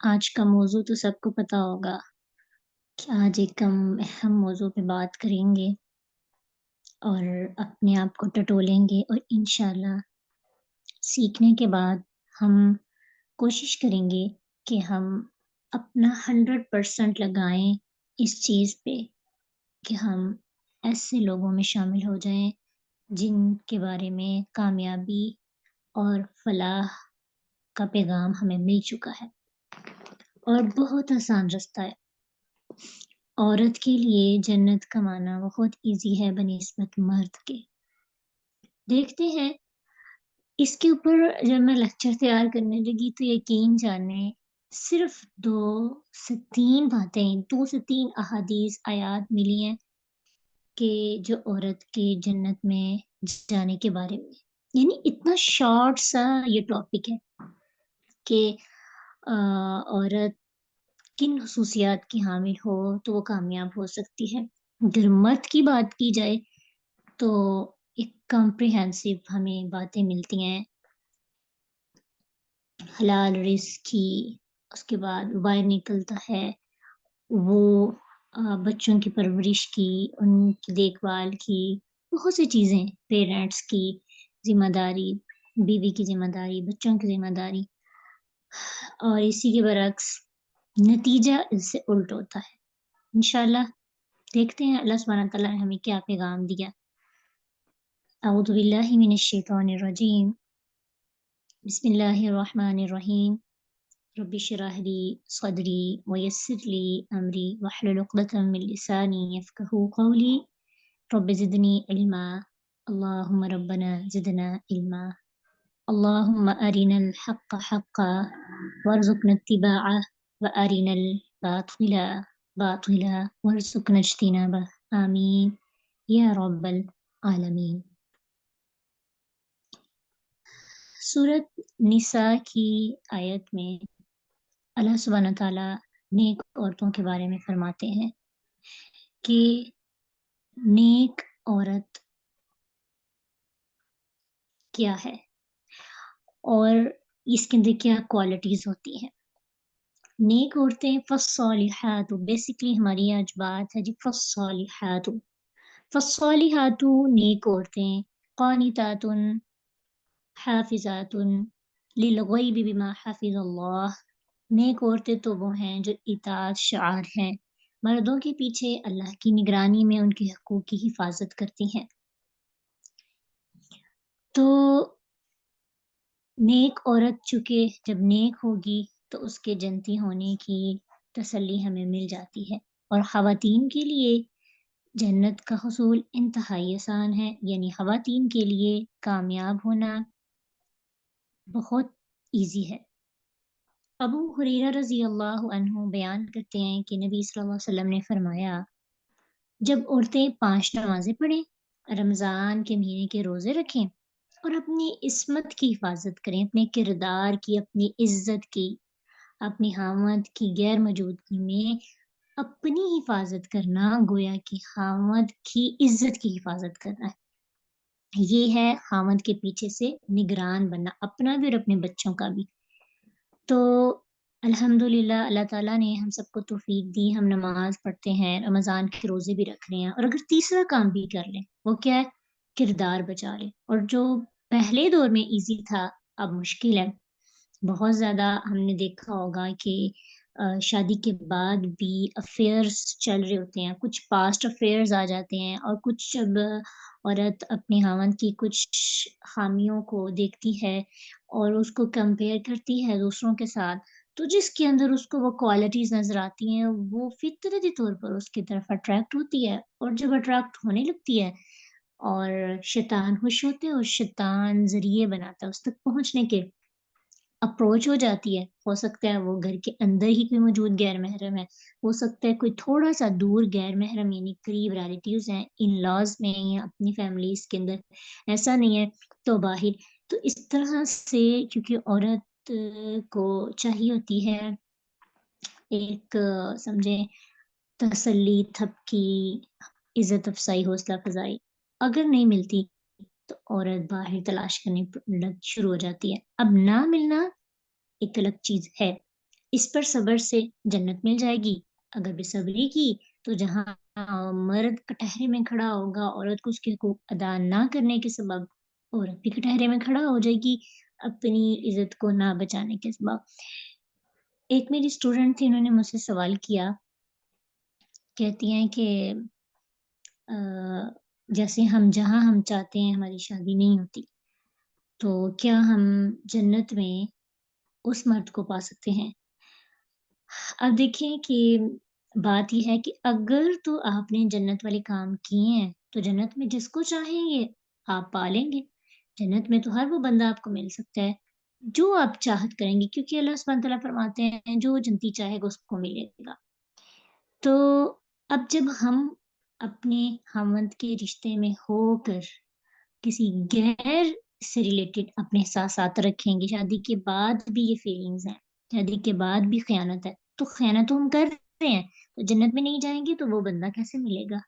آج کا موضوع تو سب کو پتا ہوگا کہ آج ایک ہم اہم موضوع پہ بات کریں گے اور اپنے آپ کو ٹٹولیں گے اور انشاءاللہ سیکھنے کے بعد ہم کوشش کریں گے کہ ہم اپنا 100% لگائیں اس چیز پہ کہ ہم ایسے لوگوں میں شامل ہو جائیں جن کے بارے میں کامیابی اور فلاح کا پیغام ہمیں مل چکا ہے اور بہت آسان رستہ ہے۔ عورت کے لیے جنت کمانا بہت ایزی ہے بنسبت مرد کے۔ دیکھتے ہیں اس کے اوپر جب میں لیکچر تیار کرنے لگی تو یقین جانے صرف 2 سے 3 احادیث آیات ملی ہیں کہ جو عورت کے جنت میں جانے کے بارے میں، یعنی اتنا شارٹ سا یہ ٹاپک ہے کہ عورت کن خصوصیات کی حامل ہو تو وہ کامیاب ہو سکتی ہے۔ اگر مرد کی بات کی جائے تو ایک کمپریہنسو ہمیں باتیں ملتی ہیں حلال رزق کی، اس کے بعد باہر نکلتا ہے وہ بچوں کی پرورش کی، ان کی دیکھ بھال کی، بہت سی چیزیں، پیرنٹس کی ذمہ داری، بیوی کی ذمہ داری، بچوں کی ذمہ داری، اور اسی کے برعکس نتیجہ اس سے الٹ ہوتا ہے۔ انشاءاللہ دیکھتے ہیں اللہ سبحانہ تعالیٰ نے ہمیں کیا پیغام دیا۔ اعوذ باللہ من الشیطان الرجیم، بسم اللہ الرحمن الرحیم، رب اشرح لی صدری ویسر لی امری واحلل عقدۃ من لسانی یفقہوا قولی، رب زدنی علما، اللہم ربنا زدنا علما، اللہم ارنا الحق حقا وارزقنا اتباعہ وارنا الباطل باطلا وارزقنا اجتنابہ، آمین یا رب العالمین۔ سورۃ نساء کی آیت میں اللہ سبحانہ تعالیٰ نیک عورتوں کے بارے میں فرماتے ہیں کہ نیک عورت کیا ہے اور اس کے اندر کیا کوالٹیز ہوتی ہیں۔ نیک عورتیں فالصالحات، بیسکلی ہماری آج بات ہے جی فالصالحات، فالصالحات نیک عورتیں، قانتات حافظات للغیب بما حفظ اللہ، نیک عورتیں تو وہ ہیں جو اطاعت شعار ہیں، مردوں کے پیچھے اللہ کی نگرانی میں ان کے حقوق کی حفاظت کرتی ہیں۔ تو نیک عورت چونکہ جب نیک ہوگی تو اس کے جنتی ہونے کی تسلی ہمیں مل جاتی ہے، اور خواتین کے لیے جنت کا حصول انتہائی آسان ہے، یعنی خواتین کے لیے کامیاب ہونا بہت ایزی ہے۔ ابو ہریرہ رضی اللہ عنہ بیان کرتے ہیں کہ نبی صلی اللہ علیہ وسلم نے فرمایا، جب عورتیں 5 نمازیں پڑھیں، رمضان کے مہینے کے روزے رکھیں اور اپنی عصمت کی حفاظت کریں، اپنے کردار کی، اپنی عزت کی، اپنی خاوند کی غیر موجودگی میں اپنی حفاظت کرنا گویا کہ خاوند کی عزت کی حفاظت کرنا ہے۔ یہ ہے خاوند کے پیچھے سے نگران بننا، اپنا بھی اور اپنے بچوں کا بھی۔ تو الحمدللہ اللہ تعالیٰ نے ہم سب کو توفیق دی، ہم نماز پڑھتے ہیں، رمضان کے روزے بھی رکھ رہے ہیں، اور اگر تیسرا کام بھی کر لیں وہ کیا ہے، کردار بچا لیں۔ اور جو پہلے دور میں ایزی تھا اب مشکل ہے بہت زیادہ۔ ہم نے دیکھا ہوگا کہ شادی کے بعد بھی افیئرس چل رہے ہوتے ہیں، کچھ پاسٹ افیئرز آ جاتے ہیں، اور کچھ جب عورت اپنے خاوند کی کچھ خامیوں کو دیکھتی ہے اور اس کو کمپیئر کرتی ہے دوسروں کے ساتھ، تو جس کے اندر اس کو وہ کوالٹیز نظر آتی ہیں وہ فطرتی طور پر اس کی طرف اٹریکٹ ہوتی ہے، اور جب اٹریکٹ ہونے لگتی ہے اور شیطان خوش ہوتے ہیں اور شیطان ذریعے بناتا ہے اس تک پہنچنے کے، اپروچ ہو جاتی ہے۔ ہو سکتا ہے وہ گھر کے اندر ہی کوئی موجود غیر محرم ہے، ہو سکتا ہے کوئی تھوڑا سا دور غیر محرم یعنی قریب ریلیٹیوز ہیں، ان لاز میں یا اپنی فیملیز کے اندر، ایسا نہیں ہے تو باہر۔ تو اس طرح سے کیونکہ عورت کو چاہیے ہوتی ہے ایک سمجھیں تسلی، تھپکی، عزت افزائی، حوصلہ افزائی، اگر نہیں ملتی تو عورت باہر تلاش کرنے شروع ہو جاتی ہے۔ اب نہ ملنا ایک الگ چیز ہے، اس پر صبر سے جنت مل جائے گی، اگر بے صبری کی تو جہاں مرد کٹہرے میں کھڑا ہوگا عورت کو اس کے حقوق ادا نہ کرنے کے سبب، عورت بھی کٹہرے میں کھڑا ہو جائے گی اپنی عزت کو نہ بچانے کے سبب۔ ایک میری اسٹوڈنٹ تھی، انہوں نے مجھ سے سوال کیا، کہتی ہیں کہ جیسے جہاں ہم چاہتے ہیں ہماری شادی نہیں ہوتی، تو کیا ہم جنت میں اس مرد کو پا سکتے ہیں؟ اب دیکھیں کہ بات یہ ہے کہ اگر تو آپ نے جنت والے کام کیے ہیں تو جنت میں جس کو چاہیں گے آپ پا لیں گے۔ جنت میں تو ہر وہ بندہ آپ کو مل سکتا ہے جو آپ چاہت کریں گے، کیونکہ اللہ سبحانہ تعالیٰ فرماتے ہیں جو جنتی چاہے گا اس کو ملے گا۔ تو اب جب ہم اپنے خاوند کے رشتے میں ہو کر کسی غیر سے ریلیٹڈ اپنے احساسات رکھیں گے، شادی کے بعد بھی یہ فیلنگز ہیں، شادی کے بعد بھی خیانت ہے، تو خیانت تو ہم کر رہے ہیں، تو جنت میں نہیں جائیں گے تو وہ بندہ کیسے ملے گا؟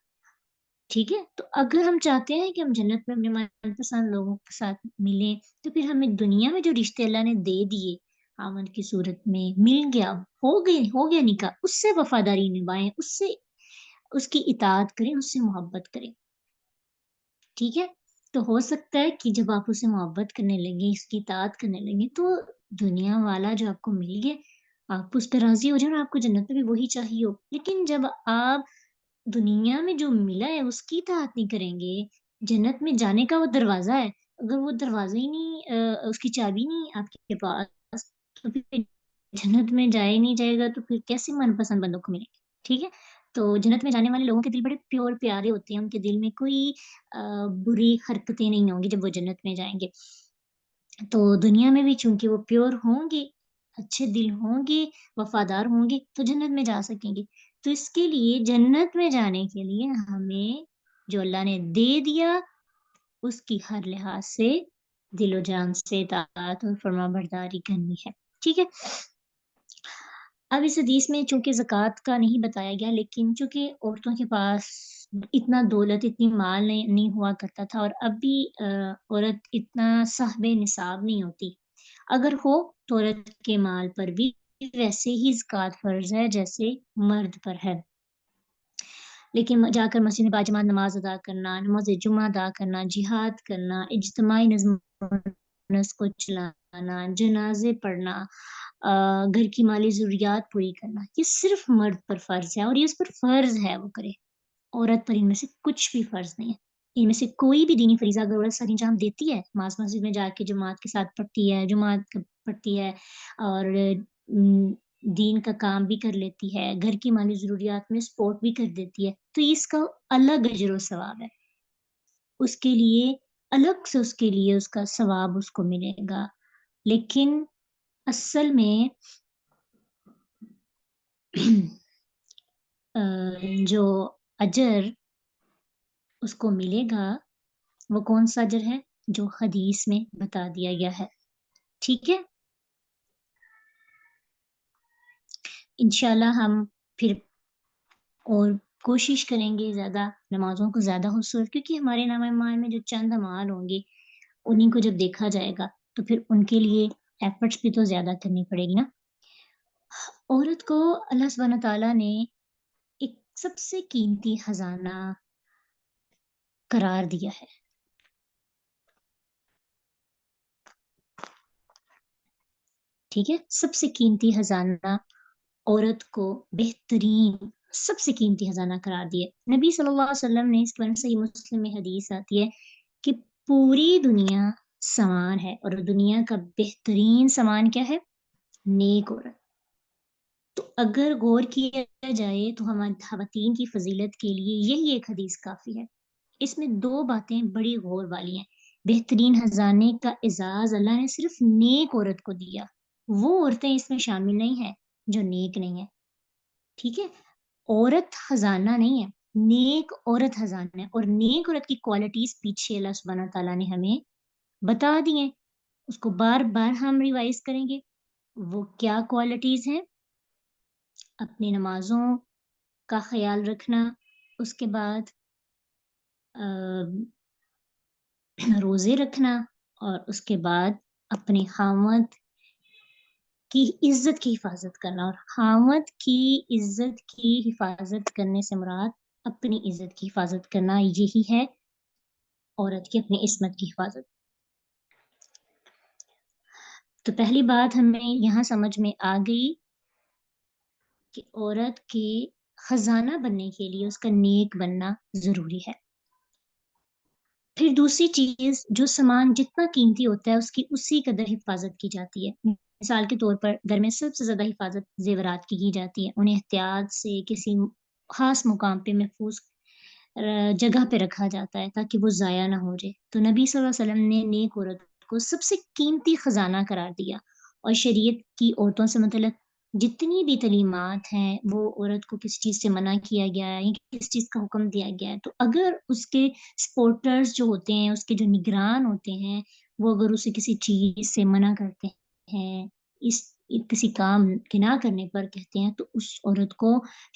ٹھیک ہے، تو اگر ہم چاہتے ہیں کہ ہم جنت میں اپنے من پسند لوگوں کے ساتھ ملیں، تو پھر ہمیں دنیا میں جو رشتے اللہ نے دے دیے خاوند کی صورت میں، مل گیا، ہو گیا نکاح، اس سے وفاداری نبھائیں، اس سے اس کی اطاعت کریں، اس سے محبت کریں۔ ٹھیک ہے، تو ہو سکتا ہے کہ جب آپ اسے محبت کرنے لگیں، اس کی اطاعت کرنے لگیں، تو دنیا والا جو آپ کو مل گیا آپ اس پہ راضی ہو جائیں اور آپ کو جنت میں بھی وہی چاہیے ہو۔ لیکن جب آپ دنیا میں جو ملا ہے اس کی اطاعت نہیں کریں گے، جنت میں جانے کا وہ دروازہ ہے، اگر وہ دروازہ ہی نہیں اس کی چابی نہیں آپ کے پاس، تو پھر جنت میں جائے نہیں جائے گا، تو پھر کیسے من پسند بندوں کو ملے گی؟ ٹھیک ہے، تو جنت میں جانے والے لوگوں کے دل بڑے پیور پیارے ہوتے ہیں، ان کے دل میں کوئی بری حرکتیں نہیں ہوں گی جب وہ جنت میں جائیں گے۔ تو دنیا میں بھی چونکہ وہ پیور ہوں گے، اچھے دل ہوں گے، وفادار ہوں گے، تو جنت میں جا سکیں گے۔ تو اس کے لیے جنت میں جانے کے لیے ہمیں جو اللہ نے دے دیا اس کی ہر لحاظ سے دل و جان سے اطاعت اور فرما برداری کرنی ہے۔ ٹھیک ہے، اب اس حدیث میں چونکہ زکوٰۃ کا نہیں بتایا گیا، لیکن چونکہ عورتوں کے پاس اتنا دولت، اتنی مال نہیں ہوا کرتا تھا، اور اب بھی عورت اتنا صاحب نصاب نہیں ہوتی، اگر ہو تو عورت کے مال پر بھی ویسے ہی زکوٰۃ فرض ہے جیسے مرد پر ہے، لیکن جا کر مسجد میں باجماعت نماز ادا کرنا، نماز جمعہ ادا کرنا، جہاد کرنا، اجتماعی نظم و نسق کو چلانا، جنازے پڑھنا، گھر کی مالی ضروریات پوری کرنا، یہ صرف مرد پر فرض ہے، اور یہ اس پر فرض ہے وہ کرے، عورت پر ان میں سے کچھ بھی فرض نہیں ہے۔ ان میں سے کوئی بھی دینی فریضہ اگر عورت سر انجام دیتی ہے، نماز مسجد میں جا کے جماعت کے ساتھ پڑھتی ہے، جماعت پڑھتی ہے، اور دین کا کام بھی کر لیتی ہے، گھر کی مالی ضروریات میں سپورٹ بھی کر دیتی ہے، تو اس کا الگ اجر و ثواب ہے، اس کے لیے الگ سے اس کے لیے اس کا ثواب اس کو ملے گا۔ لیکن اصل میں جو اجر اس کو ملے گا وہ کون سا اجر ہے جو حدیث میں بتا دیا گیا ہے۔ ٹھیک ہے، انشاءاللہ ہم پھر اور کوشش کریں گے زیادہ نمازوں کو زیادہ خوبصورت، کیونکہ ہمارے نام ایمان میں جو چند اعمال ہوں گے انہیں کو جب دیکھا جائے گا تو پھر ان کے لیے ایفرٹس بھی تو زیادہ کرنی پڑے گی نا۔ عورت کو اللہ سبحانہ تعالیٰ نے ایک سب سے قیمتی خزانہ قرار دیا ہے۔ ٹھیک ہے، سب سے قیمتی خزانہ عورت کو بہترین سب سے قیمتی خزانہ قرار دیا۔ نبی صلی اللہ علیہ وسلم نے اس پر صحیح مسلم میں حدیث آتی ہے کہ پوری دنیا سامان ہے، اور دنیا کا بہترین سامان کیا ہے؟ نیک عورت۔ تو اگر غور کیا جائے تو ہماری خواتین کی فضیلت کے لیے یہی ایک حدیث کافی ہے۔ اس میں دو باتیں بڑی غور والی ہیں۔ بہترین خزانے کا اعزاز اللہ نے صرف نیک عورت کو دیا، وہ عورتیں اس میں شامل نہیں ہیں جو نیک نہیں ہیں۔ ٹھیک ہے، عورت خزانہ نہیں ہے، نیک عورت خزانہ ہے، اور نیک عورت کی کوالٹیز پیچھے اللہ سبحانہ تعالیٰ نے ہمیں بتا دی ہیں، اس کو بار بار ہم ریوائز کریں گے۔ وہ کیا کوالٹیز ہیں؟ اپنی نمازوں کا خیال رکھنا، اس کے بعد روزے رکھنا، اور اس کے بعد اپنے خاوند کی عزت کی حفاظت کرنا، اور خاوند کی عزت کی حفاظت کرنے سے مراد اپنی عزت کی حفاظت کرنا، یہی ہے عورت کی اپنی عصمت کی حفاظت۔ تو پہلی بات ہمیں یہاں سمجھ میں آ گئی کہ عورت کے خزانہ بننے کے لیے اس کا نیک بننا ضروری ہے۔ پھر دوسری چیز، جو سامان جتنا قیمتی ہوتا ہے اس کی اسی قدر حفاظت کی جاتی ہے۔ مثال کے طور پر گھر میں سب سے زیادہ حفاظت زیورات کی جاتی ہے، انہیں احتیاط سے کسی خاص مقام پہ محفوظ جگہ پہ رکھا جاتا ہے تاکہ وہ ضائع نہ ہو جائے۔ تو نبی صلی اللہ علیہ وسلم نے نیک عورت کو سب سے قیمتی خزانہ قرار دیا، اور شریعت کی عورتوں سے متعلق جتنی بھی تعلیمات ہیں وہ عورت کو کس چیز سے منع کیا گیا ہے، کس چیز کا حکم دیا گیا ہے، تو اگر اس کے سپورٹرز جو ہوتے ہیں، اس کے جو نگران ہوتے ہیں، وہ اگر اسے کسی چیز سے منع کرتے ہیں، اس کسی کام کے نہ کرنے پر کہتے ہیں، تو اس عورت کو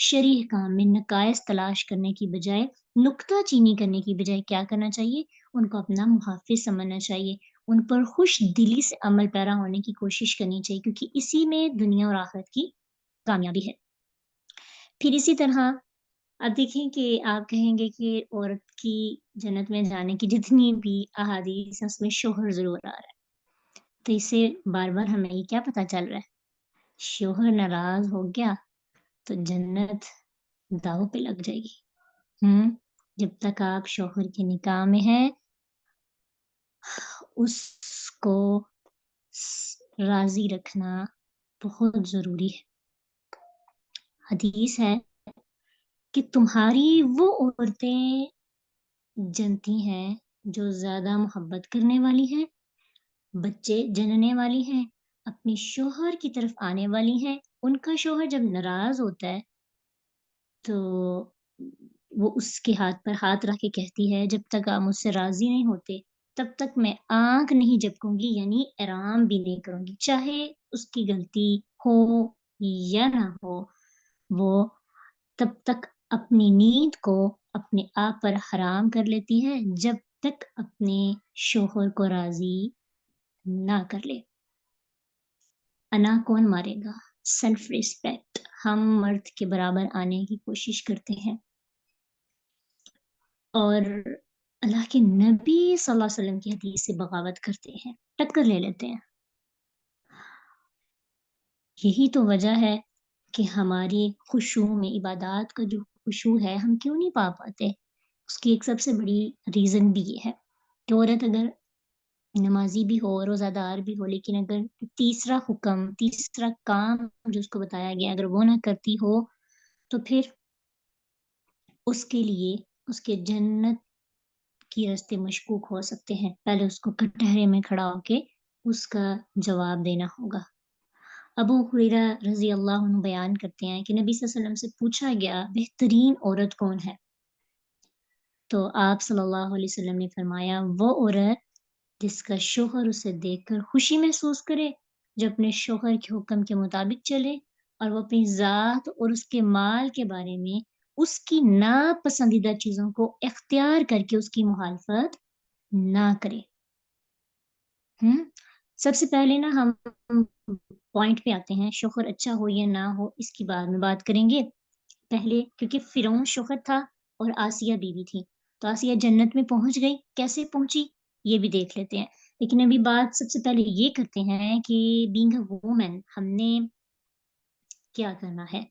شرعی کام میں نقائص تلاش کرنے کی بجائے، نکتہ چینی کرنے کی بجائے کیا کرنا چاہیے؟ ان کو اپنا محافظ سمجھنا چاہیے، ان پر خوش دلی سے عمل پیرا ہونے کی کوشش کرنی چاہیے، کیونکہ اسی میں دنیا اور آخرت کی کامیابی ہے۔ پھر اسی طرح اب دیکھیں کہ آپ کہیں گے کہ عورت کی جنت میں جانے کی جتنی بھی احادیث ہیں اس میں شوہر ضرور آ رہا ہے، تو اس سے بار بار ہمیں یہ کیا پتہ چل رہا ہے؟ شوہر ناراض ہو گیا تو جنت داؤ پہ لگ جائے گی۔ جب تک آپ شوہر کے نکاح میں ہیں اس کو راضی رکھنا بہت ضروری ہے۔ حدیث ہے کہ تمہاری وہ عورتیں جنتی ہیں جو زیادہ محبت کرنے والی ہیں، بچے جننے والی ہیں، اپنی شوہر کی طرف آنے والی ہیں۔ ان کا شوہر جب ناراض ہوتا ہے تو وہ اس کے ہاتھ پر ہاتھ رکھ کے کہتی ہے جب تک آپ مجھ سے راضی نہیں ہوتے تب تک میں آنکھ نہیں جھپکوں گی، یعنی آرام بھی نہیں کروں گی، چاہے اس کی غلطی ہو یا نہ ہو، وہ تب تک اپنی نیند کو اپنے آپ پر حرام کر لیتی ہے جب تک اپنے شوہر کو راضی نہ کر لے۔ انا کون مارے گا؟ سیلف ریسپیکٹ، ہم مرد کے برابر آنے کی کوشش کرتے ہیں، اور اللہ کے نبی صلی اللہ علیہ وسلم کی حدیث سے بغاوت کرتے ہیں، ٹکر لے لیتے ہیں۔ یہی تو وجہ ہے کہ ہماری خشوع میں، عبادات کا جو خشوع ہے، ہم کیوں نہیں پا پاتے؟ اس کی ایک سب سے بڑی ریزن بھی یہ ہے کہ عورت اگر نمازی بھی ہو، روزہ دار بھی ہو، لیکن اگر تیسرا حکم، تیسرا کام جو اس کو بتایا گیا اگر وہ نہ کرتی ہو تو پھر اس کے لیے اس کے جنت کی راستے مشکوک ہو سکتے ہیں۔ پہلے اس کو کٹہرے میں کھڑا ہو کے اس کا جواب دینا ہوگا۔ ابو ہریرہ رضی اللہ عنہ بیان کرتے ہیں کہ نبی صلی اللہ علیہ وسلم سے پوچھا گیا بہترین عورت کون ہے؟ تو آپ صلی اللہ علیہ وسلم نے فرمایا وہ عورت جس کا شوہر اسے دیکھ کر خوشی محسوس کرے، جو اپنے شوہر کے حکم کے مطابق چلے، اور وہ اپنی ذات اور اس کے مال کے بارے میں اس کی ناپسندیدہ چیزوں کو اختیار کر کے اس کی مخالفت نہ کرے۔ سب سے پہلے نا ہم پوائنٹ پہ آتے ہیں، شوہر اچھا ہو یا نہ ہو اس کی بعد میں بات کریں گے۔ پہلے کیونکہ فرعون شوہر تھا اور آسیہ بیوی تھی، تو آسیہ جنت میں پہنچ گئی، کیسے پہنچی یہ بھی دیکھ لیتے ہیں۔ لیکن ابھی بات سب سے پہلے یہ کرتے ہیں کہ بینگ اے وومن ہم نے کیا کرنا ہے۔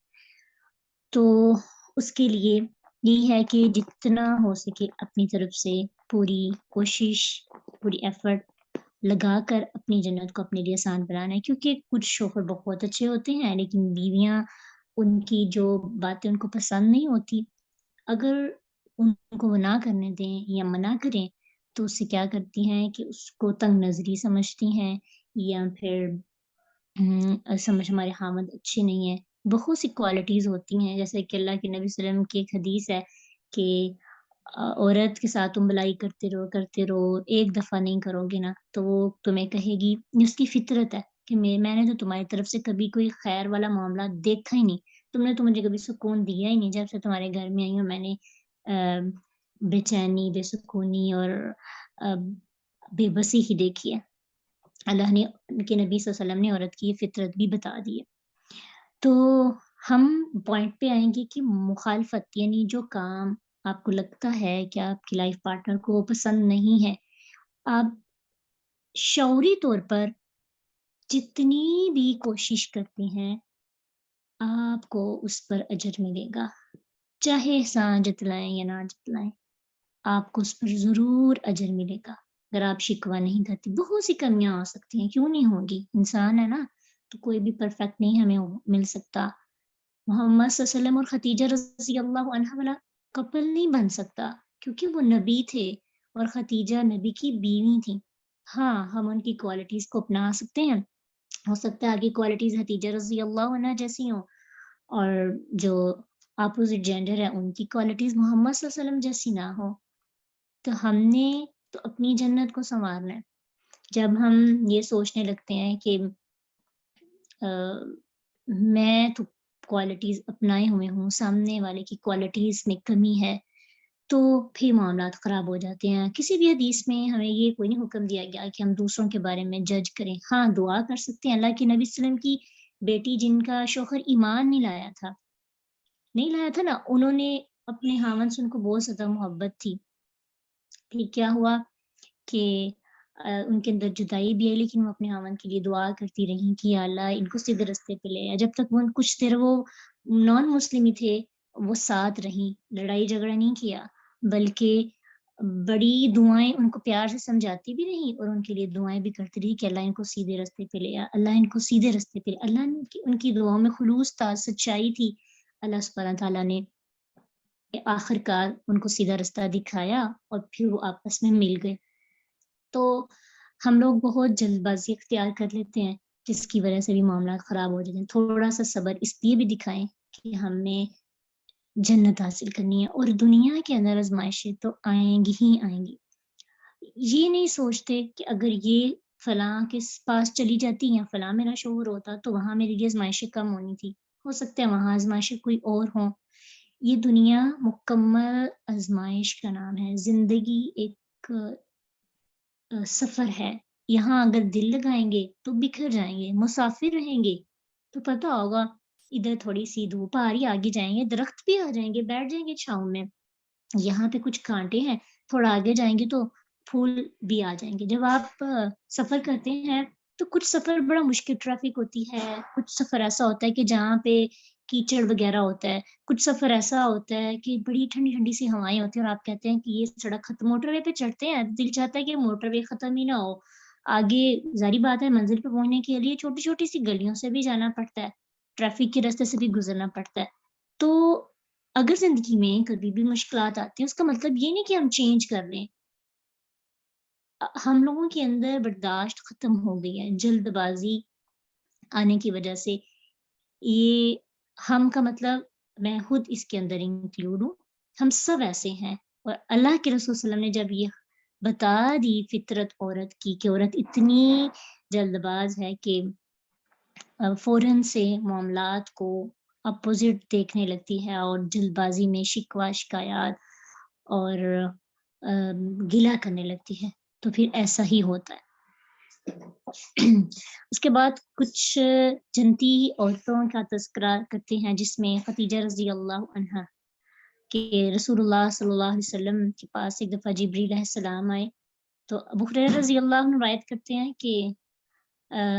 تو اس کے لیے یہی ہے کہ جتنا ہو سکے اپنی طرف سے پوری کوشش، پوری ایفرٹ لگا کر اپنی جنت کو اپنے لیے آسان بنانا ہے، کیونکہ کچھ شوہر بہت اچھے ہوتے ہیں لیکن بیویاں ان کی جو باتیں ان کو پسند نہیں ہوتی، اگر ان کو وہ نہ کرنے دیں یا منع کریں تو اس سے کیا کرتی ہیں کہ اس کو تنگ نظری سمجھتی ہیں، یا پھر سمجھ ہمارے خامد اچھے نہیں ہیں۔ بہت سی کوالٹیز ہوتی ہیں، جیسے کہ اللہ کے نبی صلی اللہ علیہ وسلم کی ایک حدیث ہے کہ عورت کے ساتھ تم بلائی کرتے رہو، ایک دفعہ نہیں کرو گے نا تو وہ تمہیں کہے گی، یہ اس کی فطرت ہے کہ میں نے تو تمہاری طرف سے کبھی کوئی خیر والا معاملہ دیکھا ہی نہیں، تم نے تو مجھے کبھی سکون دیا ہی نہیں، جب سے تمہارے گھر میں آئی ہوں میں نے بے چینی، بے سکونی اور بے بسی ہی دیکھی ہے۔ اللہ نے ان کے نبی صلی اللہ علیہ وسلم نے عورت کی یہ فطرت بھی بتا دی ہے۔ تو ہم پوائنٹ پہ آئیں گے کہ مخالفت یعنی جو کام آپ کو لگتا ہے کہ آپ کی لائف پارٹنر کو پسند نہیں ہے، آپ شعوری طور پر جتنی بھی کوشش کرتے ہیں آپ کو اس پر اجر ملے گا، چاہے احسان جتلائیں یا نہ جتلائیں، آپ کو اس پر ضرور اجر ملے گا اگر آپ شکوہ نہیں کرتی۔ بہت سی کمیاں آ سکتی ہیں، کیوں نہیں ہوگی، انسان ہے نا، تو کوئی بھی پرفیکٹ نہیں ہمیں مل سکتا۔ محمد صلی اللہ علیہ وسلم اور خدیجہ رضی اللہ عنہا والا کپل نہیں بن سکتا کیونکہ وہ نبی تھے اور خدیجہ نبی کی بیوی تھی۔ ہاں ہم ان کی کوالٹیز کو اپنا سکتے ہیں، ہو سکتا ہے آگے کوالٹیز خدیجہ رضی اللہ عنہ جیسی ہوں اور جو اپوزٹ جینڈر ہے ان کی کوالٹیز محمد صلی اللہ علیہ وسلم جیسی نہ ہو، تو ہم نے تو اپنی جنت کو سنوارنا ہے۔ جب ہم یہ سوچنے لگتے ہیں کہ میں تو کوالٹیز اپنائے ہوئے ہوں، سامنے والے کی کوالٹیز میں کمی ہے، تو پھر معاملات خراب ہو جاتے ہیں۔ کسی بھی حدیث میں ہمیں یہ کوئی نہیں حکم دیا گیا کہ ہم دوسروں کے بارے میں جج کریں۔ ہاں دعا کر سکتے ہیں۔ اللہ کے نبی صلی اللہ علیہ وسلم کی بیٹی جن کا شوہر ایمان نہیں لایا تھا نا، انہوں نے اپنے خاوند سے ان کو بہت زیادہ محبت تھی، پھر کیا ہوا کہ ان کے اندر جدائی بھی آئی لیکن وہ اپنے خاوند کے لیے دعا کرتی رہیں کہ یا اللہ ان کو سیدھے رستے پہ لے آ۔ جب تک وہ کچھ دیر وہ نان مسلم ہی تھے وہ ساتھ رہیں، لڑائی جھگڑا نہیں کیا بلکہ بڑی دعائیں ان کو پیار سے سمجھاتی بھی رہیں اور ان کے لیے دعائیں بھی کرتی رہی کہ اللہ ان کو سیدھے رستے پہ لے آ، اللہ ان کو سیدھے رستے پہ لے آ۔ اللہ نے ان کی دعاؤں میں خلوص تھا، سچائی تھی۔ اللہ سبحانہ تعالیٰ نے آخر کار ان کو سیدھا رستہ دکھایا اور پھر وہ آپس میں مل گئے۔ تو ہم لوگ بہت جلد بازی اختیار کر لیتے ہیں جس کی وجہ سے بھی معاملات خراب ہو جاتے ہیں۔ تھوڑا سا صبر اس لیے بھی دکھائیں کہ ہمیں جنت حاصل کرنی ہے اور دنیا کے اندر آزمائشیں تو آئیں گی ہی آئیں گی۔ یہ نہیں سوچتے کہ اگر یہ فلاں کے پاس چلی جاتی یا فلاں میرا شوہر ہوتا تو وہاں میری لیے آزمائشیں کم ہونی تھی، ہو سکتا ہے وہاں آزمائشیں کوئی اور ہوں۔ یہ دنیا مکمل آزمائش کا نام ہے، زندگی ایک سفر ہے، یہاں اگر دل لگائیں گے تو بکھر جائیں گے، مسافر رہیں گے تو پتہ ہوگا ادھر تھوڑی سی دھوپ آ رہی ہے، آگے جائیں گے درخت بھی آ جائیں گے، بیٹھ جائیں گے چھاؤں میں، یہاں پہ کچھ کانٹے ہیں، تھوڑا آگے جائیں گے تو پھول بھی آ جائیں گے۔ جب آپ سفر کرتے ہیں تو کچھ سفر بڑا مشکل ٹریفک ہوتی ہے، کچھ سفر ایسا ہوتا ہے کہ جہاں پہ کیچڑ وغیرہ ہوتا ہے، کچھ سفر ایسا ہوتا ہے کہ بڑی ٹھنڈی ٹھنڈی سی ہوائیں ہوتی ہیں اور آپ کہتے ہیں کہ یہ سڑک ختم، موٹر وے پہ چڑھتے ہیں دل چاہتا ہے کہ موٹر وے ختم ہی نہ ہو، آگے ظاہری بات ہے منزل پہ پہنچنے کے لیے چھوٹی چھوٹی سی گلیوں سے بھی جانا پڑتا ہے، ٹریفک کے راستے سے بھی گزرنا پڑتا ہے۔ تو اگر زندگی میں کبھی بھی مشکلات آتی ہیں اس کا مطلب یہ نہیں کہ ہم چینج کر لیں، ہم لوگوں کے اندر برداشت ختم ہو گئی ہے جلد بازی آنے کی وجہ سے۔ یہ ہم کا مطلب میں خود اس کے اندر انکلوڈ ہوں، ہم سب ایسے ہیں۔ اور اللہ کے رسول صلی اللہ علیہ وسلم نے جب یہ بتا دی فطرت عورت کی کہ عورت اتنی جلد باز ہے کہ فوراً سے معاملات کو اپوزٹ دیکھنے لگتی ہے اور جلد بازی میں شکوہ شکایات اور گلہ کرنے لگتی ہے، تو پھر ایسا ہی ہوتا ہے۔ اس کے بعد کچھ جنتی عورتوں کا تذکرہ کرتے ہیں جس میں خدیجہ رضی اللہ عنہا کہ رسول اللہ صلی اللہ علیہ وسلم کے پاس ایک دفعہ جبریل علیہ السلام آئے، تو ابو ہریرہ رضی اللہ عنہ روایت کرتے ہیں کہ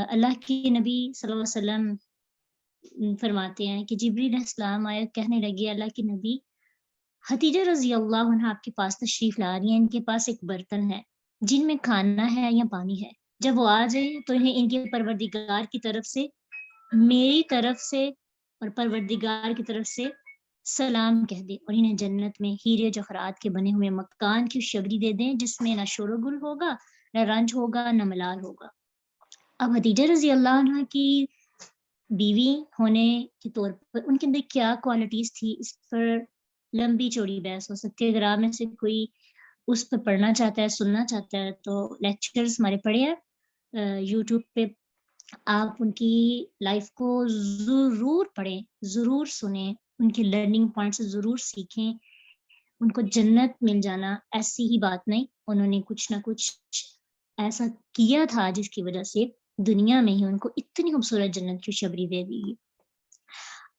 اللہ کے نبی صلی اللہ علیہ وسلم فرماتے ہیں کہ جبریل علیہ السلام آئے، کہنے لگے اللہ کے نبی خدیجہ رضی اللہ عنہا آپ کے پاس تشریف لا رہی ہیں، ان کے پاس ایک برتن ہے جن میں کھانا ہے یا پانی ہے، جب وہ آ جائے تو انہیں ان کے پروردگار کی طرف سے، میری طرف سے اور پروردگار کی طرف سے سلام کہہ دیں اور انہیں جنت میں ہیرے جواہرات کے بنے ہوئے مکان کی خوشخبری دے دیں جس میں نہ شور و گل ہوگا، نہ رنج ہوگا، نہ ملال ہوگا۔ اب خدیجہ رضی اللہ عنہ کی بیوی ہونے کے طور پر ان کے اندر کیا کوالٹیز تھی، اس پر لمبی چوڑی بحث ہو سکتی ہے۔ اگر آپ میں سے کوئی اس پہ پڑھنا چاہتا ہے، سننا چاہتا ہے تو لیکچرز ہمارے پڑھے ہیں یوٹیوب پہ، آپ ان کی لائف کو ضرور پڑھیں، ضرور سنیں، ان کے لرننگ پوائنٹس ضرور سیکھیں، ان کو جنت مل جانا ایسی ہی بات نہیں، انہوں نے کچھ نہ کچھ ایسا کیا تھا جس کی وجہ سے دنیا میں ہی ان کو اتنی خوبصورت جنت کی خوشخبری دے دی گئی۔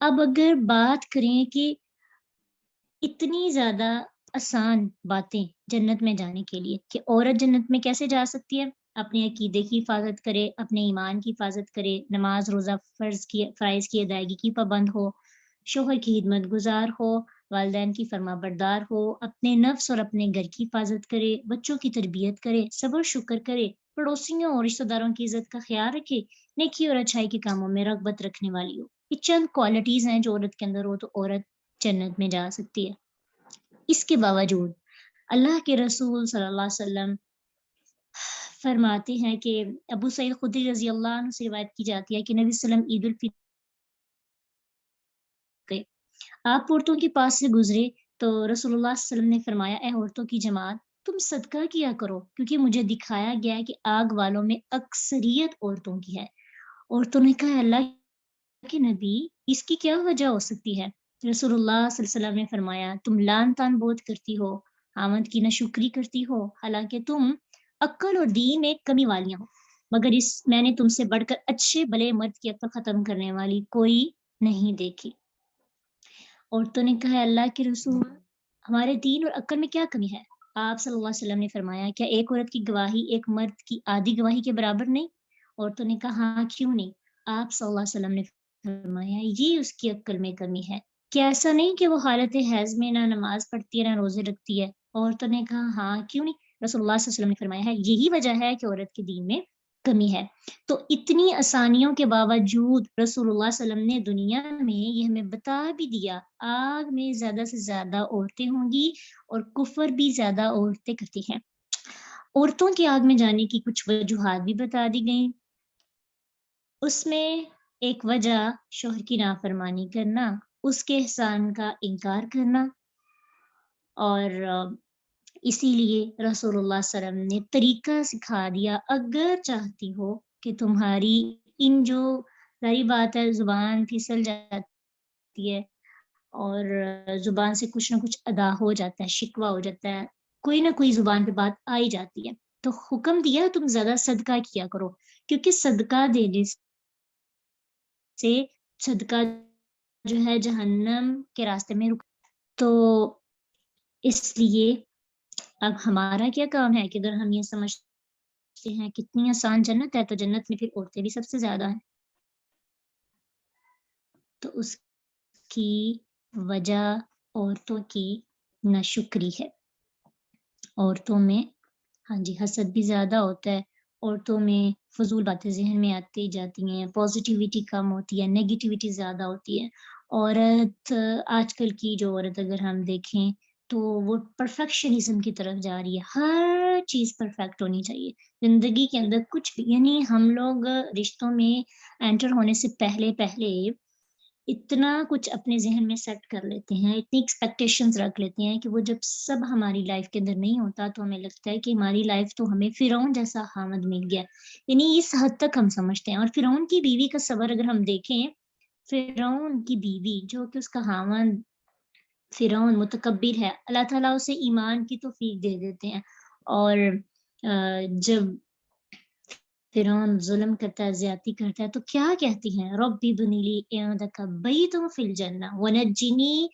اب اگر بات کریں کہ اتنی زیادہ آسان باتیں جنت میں جانے کے لیے کہ عورت جنت میں کیسے جا سکتی ہے، اپنے عقیدے کی حفاظت کرے، اپنے ایمان کی حفاظت کرے، نماز روزہ فرائض کی ادائیگی کی پابند ہو، شوہر کی خدمت گزار ہو، والدین کی فرما بردار ہو، اپنے نفس اور اپنے گھر کی حفاظت کرے، بچوں کی تربیت کرے، صبر شکر کرے، پڑوسیوں اور رشتہ داروں کی عزت کا خیال رکھے، نیکی اور اچھائی کے کاموں میں رغبت رکھنے والی ہو۔ یہ چند کوالٹیز ہیں جو عورت کے اندر ہو تو عورت جنت میں جا سکتی ہے۔ اس کے باوجود اللہ کے رسول صلی اللہ علیہ وسلم فرماتے ہیں کہ ابو سعید خدری رضی اللہ عنہ سے روایت کی جاتی ہے کہ نبی صلی اللہ علیہ وسلم عید الفطر گئے، آپ عورتوں کے پاس سے گزرے تو رسول اللہ صلی اللہ علیہ وسلم نے فرمایا، اے عورتوں کی جماعت، تم صدقہ کیا کرو کیونکہ مجھے دکھایا گیا ہے کہ آگ والوں میں اکثریت عورتوں کی ہے۔ عورتوں نے کہا، اللہ کے نبی، اس کی کیا وجہ ہو سکتی ہے؟ رسول اللہ صلی اللہ علیہ وسلم نے فرمایا، تم لان تان بہت کرتی ہو، خاوند کی ناشکری کرتی ہو، حالانکہ تم عقل اور دین میں کمی والیاں ہو، مگر میں نے تم سے بڑھ کر اچھے بھلے مرد کی عقل ختم کرنے والی کوئی نہیں دیکھی۔ عورتوں نے کہا، اللہ کے رسول، ہمارے دین اور عقل میں کیا کمی ہے؟ آپ صلی اللہ علیہ وسلم نے فرمایا، کیا ایک عورت کی گواہی ایک مرد کی آدھی گواہی کے برابر نہیں؟ عورتوں نے کہا، ہاں، کیوں نہیں؟ آپ صلی اللہ علیہ وسلم نے فرمایا، یہ اس کی عقل میں کمی ہے۔ کیا ایسا نہیں کہ وہ حالت حیض میں نہ نماز پڑھتی ہے نہ روزے رکھتی ہے؟ عورتوں نے کہا، ہاں، کیوں نہیں؟ رسول اللہ صلی اللہ علیہ وسلم نے فرمایا ہے، یہی وجہ ہے کہ عورت کے دین میں کمی ہے۔ تو اتنی آسانیوں کے باوجود رسول اللہ صلی اللہ علیہ وسلم نے دنیا میں یہ ہمیں بتا بھی دیا، آگ میں زیادہ سے زیادہ عورتیں ہوں گی اور کفر بھی زیادہ عورتیں کرتی ہیں۔ عورتوں کی آگ میں جانے کی کچھ وجوہات بھی بتا دی گئیں۔ اس میں ایک وجہ شوہر کی نافرمانی کرنا، اس کے احسان کا انکار کرنا، اور اسی لیے رسول اللہ صلی اللہ علیہ وسلم نے طریقہ سکھا دیا، اگر چاہتی ہو کہ تمہاری ان جو ظاہری بات ہے زبان پھسل جاتی ہے اور زبان سے کچھ نہ کچھ ادا ہو جاتا ہے، شکوہ ہو جاتا ہے، کوئی نہ کوئی زبان پہ بات آئی جاتی ہے، تو حکم دیا تم زیادہ صدقہ کیا کرو، کیونکہ صدقہ دینے سے صدقہ جو ہے جہنم کے راستے میں رک، تو اس لیے اب ہمارا کیا کام ہے کہ اگر ہم یہ سمجھتے ہیں کتنی آسان جنت ہے، تو جنت میں پھر عورتیں بھی سب سے زیادہ ہیں، تو اس کی وجہ عورتوں کی ناشکری ہے۔ عورتوں میں ہاں جی حسد بھی زیادہ ہوتا ہے، عورتوں میں فضول باتیں ذہن میں آتی جاتی ہیں، پازیٹیوٹی کم ہوتی ہے، نیگیٹیوٹی زیادہ ہوتی ہے۔ عورت آج کل کی جو عورت اگر ہم دیکھیں تو وہ پرفیکشنزم کی طرف جا رہی ہے، ہر چیز پرفیکٹ ہونی چاہیے زندگی کے اندر، کچھ بھی، یعنی ہم لوگ رشتوں میں انٹر ہونے سے پہلے اتنا کچھ اپنے ذہن میں سیٹ کر لیتے ہیں، اتنی ایکسپیکٹیشنز رکھ لیتے ہیں کہ وہ جب سب ہماری لائف کے اندر نہیں ہوتا تو ہمیں لگتا ہے کہ ہماری لائف تو ہمیں فرعون جیسا خاوند مل گیا، یعنی اس حد تک ہم سمجھتے ہیں۔ اور فرعون کی بیوی کا صبر اگر ہم دیکھیں، فرعون کی بیوی جو کہ اس کا خاوند فرعون متکبر ہے، اللہ تعالیٰ اسے ایمان کی توفیق دے دیتے ہیں، اور جب فرعون ظلم کرتا ہے، زیادتی کرتا ہے، تو کیا کہتی ہیں، ربی بنی لی عندک بیتا فی الجنہ ونجنی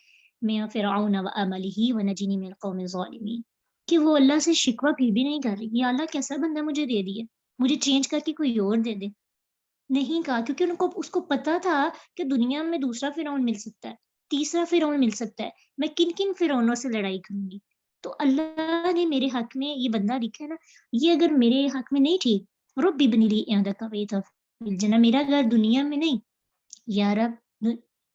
من فرعون وعملہ ونجنی من القوم الظالمین، کہ وہ اللہ سے شکوہ پھر بھی نہیں کر رہی، یا اللہ کیسا بندہ مجھے دے دیے، مجھے چینج کر کے کوئی اور دے دے، نہیں کہا، کیونکہ اس کو پتا تھا کہ دنیا میں دوسرا فرعون مل سکتا ہے، تیسرا فرعون مل سکتا ہے، میں کن کن فرعونوں سے لڑائی کروں گی، تو اللہ نے میرے حق میں یہ بندہ لکھا ہے نا، یہ اگر میرے حق میں نہیں ٹھیک، رب ابن لی عندک بیتا فی الجنہ، میرا گھر دنیا میں نہیں، یا رب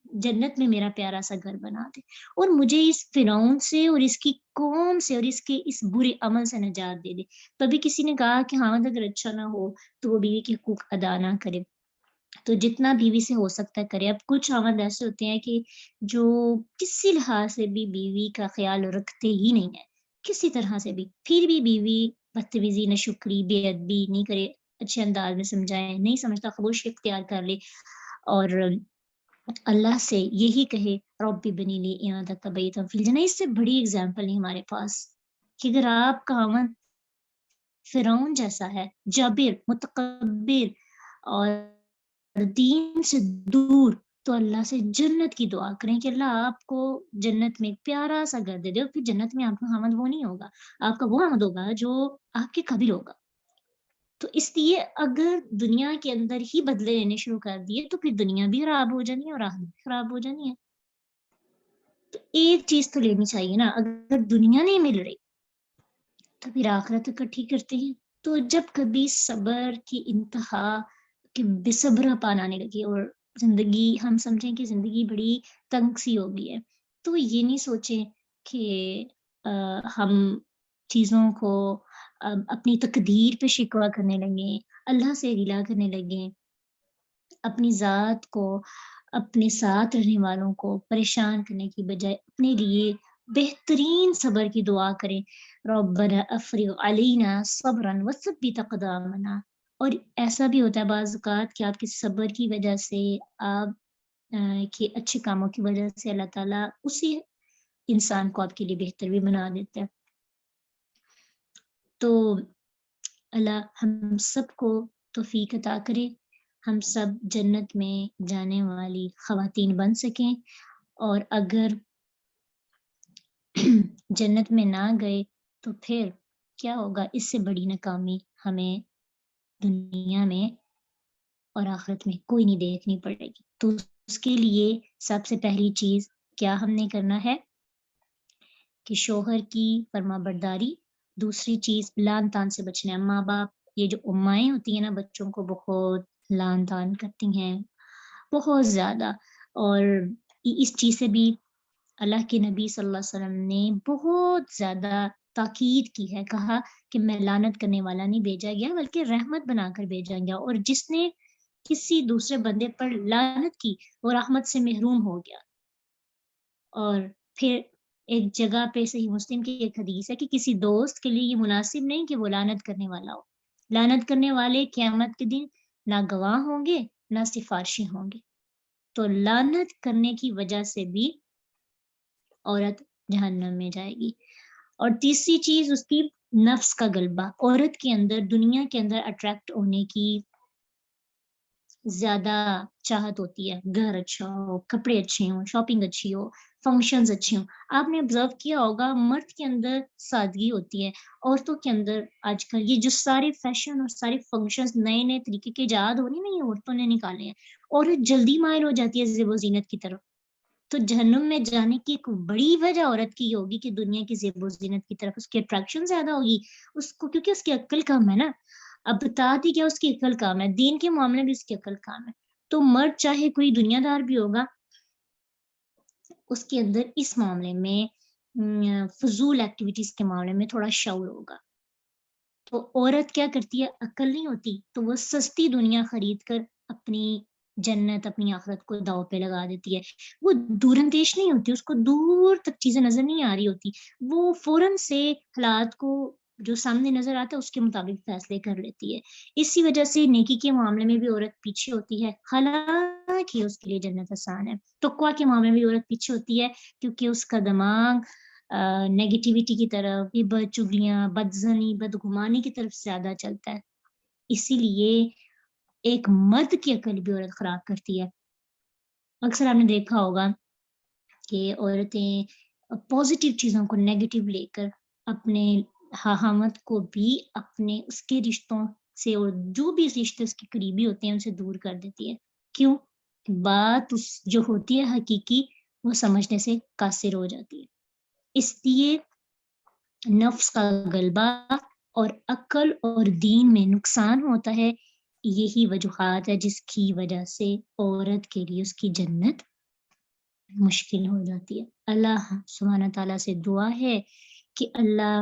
جنت میں میرا پیارا سا گھر بنا دے، اور مجھے اس فرعون سے اور اس کی قوم سے اور اس کے اس برے عمل سے نجات دے دے۔ تبھی کسی نے کہا کہ ہاں اگر اچھا نہ ہو تو وہ بیوی کے حقوق ادا نہ کرے، تو جتنا بیوی سے ہو سکتا ہے کرے۔ اب کچھ خاوند ایسے ہوتے ہیں کہ جو کسی لحاظ سے بھی بیوی کا خیال رکھتے ہی نہیں ہے، کسی طرح سے بھی، پھر بھی بیوی بدتمیزی، ناشکری، بے ادبی نہیں کرے، اچھے انداز میں سمجھائے، نہیں سمجھتا خاموشی اختیار کر لے، اور اللہ سے یہی کہے رب بنی لی عندک بیتا فی الجنہ۔ اس سے بڑی اگزامپل نہیں ہمارے پاس کہ اگر آپ کا خاوند فرعون جیسا ہے، جابر، متکبر اور دین سے دور، تو اللہ سے جنت کی دعا کریں کہ اللہ آپ کو جنت میں ایک پیارا سا گھر دے دے، اور پھر جنت میں آپ کا حامد وہ نہیں ہوگا، آپ کا وہ حامد ہوگا جو آپ کے قابل ہوگا۔ تو اس لیے اگر دنیا کے اندر ہی بدلے لینے شروع کر دیے تو پھر دنیا بھی خراب ہو جانی ہے اور آخرت بھی خراب ہو جانی ہے۔ تو ایک چیز تو لینی چاہیے نا، اگر دنیا نہیں مل رہی تو پھر آخرت اکٹھی کرتے ہیں۔ تو جب کبھی صبر کی انتہا کہ بے صبرا پان آنے لگے اور زندگی ہم سمجھیں کہ زندگی بڑی تنگ سی ہو گئی ہے، تو یہ نہیں سوچیں کہ ہم چیزوں کو اپنی تقدیر پہ شکوہ کرنے لگیں، اللہ سے گلہ کرنے لگیں، اپنی ذات کو، اپنے ساتھ رہنے والوں کو پریشان کرنے کی بجائے اپنے لیے بہترین صبر کی دعا کریں، ربنا افرغ علینا صبرا وثبت اقدامنا۔ اور ایسا بھی ہوتا ہے بعض اوقات کہ آپ کے صبر کی وجہ سے، آپ کے اچھے کاموں کی وجہ سے اللہ تعالیٰ اسی انسان کو آپ کے لیے بہتر بھی بنا دیتا ہے۔ تو اللہ ہم سب کو توفیق عطا کرے، ہم سب جنت میں جانے والی خواتین بن سکیں، اور اگر جنت میں نہ گئے تو پھر کیا ہوگا، اس سے بڑی ناکامی ہمیں دنیا میں اور آخرت میں کوئی نہیں دیکھنی پڑے گی۔ تو اس کے لیے سب سے پہلی چیز کیا ہم نے کرنا ہے کہ شوہر کی فرما برداری، دوسری چیز لان تان سے بچنا ہے۔ ماں باپ، یہ جو امائیں ہوتی ہیں نا، بچوں کو بہت لان تان کرتی ہیں، بہت زیادہ، اور اس چیز سے بھی اللہ کے نبی صلی اللہ علیہ وسلم نے بہت زیادہ تاکید کی ہے، کہا کہ میں لعنت کرنے والا نہیں بھیجا گیا بلکہ رحمت بنا کر بھیجا گیا، اور جس نے کسی دوسرے بندے پر لعنت کی وہ رحمت سے محروم ہو گیا۔ اور پھر ایک جگہ پہ صحیح مسلم کی ایک حدیث ہے کہ کسی دوست کے لیے یہ مناسب نہیں کہ وہ لعنت کرنے والا ہو، لعنت کرنے والے قیامت کے دن نہ گواہ ہوں گے نہ سفارشی ہوں گے۔ تو لعنت کرنے کی وجہ سے بھی عورت جہنم میں جائے گی۔ اور تیسری چیز اس کی نفس کا غلبہ، عورت کے اندر دنیا کے اندر اٹریکٹ ہونے کی زیادہ چاہت ہوتی ہے، گھر اچھا ہو، کپڑے اچھے ہوں، شاپنگ اچھی ہو، فنکشنز اچھے ہوں۔ آپ نے آبزرو کیا ہوگا مرد کے اندر سادگی ہوتی ہے، عورتوں کے اندر آج کل یہ جو سارے فیشن اور سارے فنکشنز نئے نئے طریقے کے ایجاد ہو رہی ہیں نا، یہ عورتوں نے نکالے ہیں، عورت جلدی مائل ہو جاتی ہے زیب و زینت کی طرف۔ تو جہنم میں جانے کی ایک بڑی وجہ عورت کی یہ ہوگی کہ دنیا کی زیب و زینت کی طرف اس کی اٹریکشن زیادہ ہوگی، اس کو کیونکہ اس کی عقل کم ہے نا۔ اب بتا دی کیا، اس کی عقل کام ہے، دین کے معاملے میں اس کی عقل کام ہے۔ تو مرد چاہے کوئی دنیا دار بھی ہوگا، اس کے اندر اس معاملے میں فضول ایکٹیویٹیز کے معاملے میں تھوڑا شعور ہوگا۔ تو عورت کیا کرتی ہے، عقل نہیں ہوتی تو وہ سستی دنیا خرید کر اپنی جنت، اپنی آخرت کو داؤ پہ لگا دیتی ہے۔ وہ دور اندیش نہیں ہوتی، اس کو دور تک چیزیں نظر نہیں آ رہی ہوتی، وہ فوراً سے حالات کو جو سامنے نظر آتا ہے اس کے مطابق فیصلے کر لیتی ہے۔ اسی وجہ سے نیکی کے معاملے میں بھی عورت پیچھے ہوتی ہے، حالانکہ اس کے لیے جنت آسان ہے۔ تقویٰ کے معاملے میں بھی عورت پیچھے ہوتی ہے کیونکہ اس کا دماغ نیگیٹیوٹی کی طرف، غیبت، چگلیاں، بدزنی، بدگمانی کی طرف زیادہ چلتا ہے۔ اسی لیے ایک مرد کی عقل بھی عورت خراب کرتی ہے۔ اکثر آپ نے دیکھا ہوگا کہ عورتیں پازیٹیو چیزوں کو نیگیٹیو لے کر اپنے حامد کو بھی اپنے اس کے رشتوں سے، اور جو بھی رشتے اس کے قریبی ہوتے ہیں ان سے دور کر دیتی ہے۔ کیوں؟ بات جو ہوتی ہے حقیقی وہ سمجھنے سے قاصر ہو جاتی ہے۔ اس لیے نفس کا غلبہ اور عقل اور دین میں نقصان ہوتا ہے، یہی وجوہات ہے جس کی وجہ سے عورت کے لیے اس کی جنت مشکل ہو جاتی ہے۔ اللہ سبحانہ تعالیٰ سے دعا ہے کہ اللہ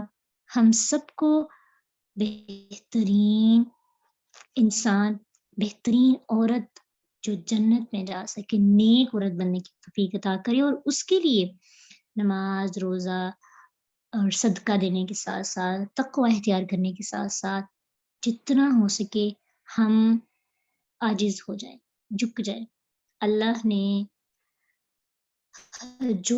ہم سب کو بہترین انسان، بہترین عورت جو جنت میں جا سکے، نیک عورت بننے کی توفیق عطا کرے، اور اس کے لیے نماز، روزہ اور صدقہ دینے کے ساتھ ساتھ تقوی اختیار کرنے کے ساتھ ساتھ جتنا ہو سکے ہم عاجز ہو جائیں، جھک جائیں۔ اللہ نے جو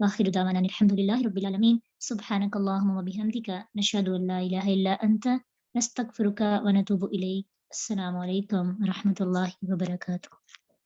وآخر دعوانا أن الحمد لله رب العالمين سبحانك اللهم وبحمدك نشهد أن لا إله إلا أنت نستغفرك ونتوب إليك السلام عليكم ورحمة الله وبركاته